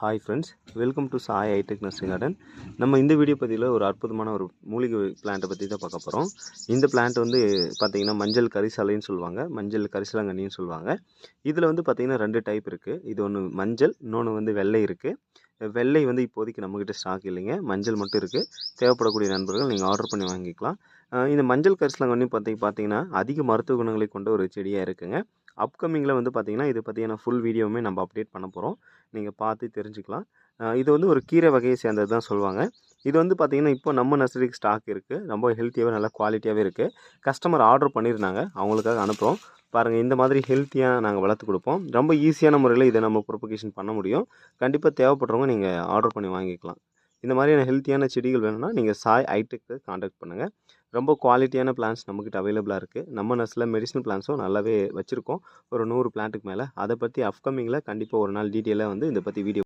Hi friends, welcome to Sai hi-tech nursery garden. நம்ம இந்த video பதிவில் ஒரு அற்புதமான ஒரு மூலிகை பிளான்ட்டை பற்றி தான் பார்க்க போகிறோம். இந்த பிளான்ட் வந்து பார்த்திங்கன்னா மஞ்சள் கரிசாலைன்னு சொல்லுவாங்க, மஞ்சள் கரிசலாங்கண்ணின்னு சொல்லுவாங்க. இதில் வந்து பார்த்திங்கன்னா 2 டைப் இருக்குது. இது ஒன்று மஞ்சள், இன்னொன்று வந்து வெள்ளை இருக்குது. வெள்ளை வந்து இப்போதைக்கு நம்மக்கிட்ட ஸ்டாக் இல்லைங்க, மஞ்சள் மட்டும் இருக்குது. தேவைப்படக்கூடிய நண்பர்கள் நீங்கள் ஆர்டர் பண்ணி வாங்கிக்கலாம். இந்த மஞ்சள் கரிசலாங்கண்ணி பார்த்திங்கன்னா அதிக மருத்துவ குணங்களை கொண்ட ஒரு செடியாக இருக்குங்க. அப்கமிங்கில் வந்து பார்த்திங்கன்னா இதை பற்றியான ஃபுல் வீடியோவுமே நம்ம அப்டேட் பண்ண போகிறோம். நீங்கள் பார்த்து தெரிஞ்சுக்கலாம். இது வந்து ஒரு கீரை வகையை சேர்ந்தது தான் சொல்லுவாங்க. இது வந்து பார்த்திங்கன்னா இப்போ நம்ம நர்சரிக்கு ஸ்டாக் இருக்குது. ரொம்ப ஹெல்த்தியாகவே நல்லா குவாலிட்டியாகவே இருக்குது. கஸ்டமர் ஆர்டர் பண்ணியிருந்தாங்க, அவங்களுக்காக அனுப்புகிறோம். பாருங்கள், இந்த மாதிரி ஹெல்த்தியாக நாங்கள் வளர்த்து கொடுப்போம். ரொம்ப ஈஸியான முறையில் இதை நம்ம ப்ரொபகேஷன் பண்ண முடியும். கண்டிப்பாக தேவைப்படுறவங்க நீங்கள் ஆர்டர் பண்ணி வாங்கிக்கலாம். இந்த மாதிரியான ஹெல்த்தியான செடிகள் வேணும்னா நீங்கள் சாய் ஹைடெக்கு காண்டாக்ட் பண்ணுங்கள். ரொம்ப குவாலிட்டியான பிளான்ஸ் நம்மக்கிட்ட அவைலபிளாக இருக்குது. நம்ம நர்சரியில் மெடிசனல் பிளான்ஸும் நல்லாவே வச்சுருக்கோம். ஒரு 100 பிளான்ட்டுக்கு மேலே. அதை பற்றி அப்கமிங்கில் கண்டிப்பாக ஒரு நாள் டீட்டெயிலாக வந்து இதை பற்றி வீடியோ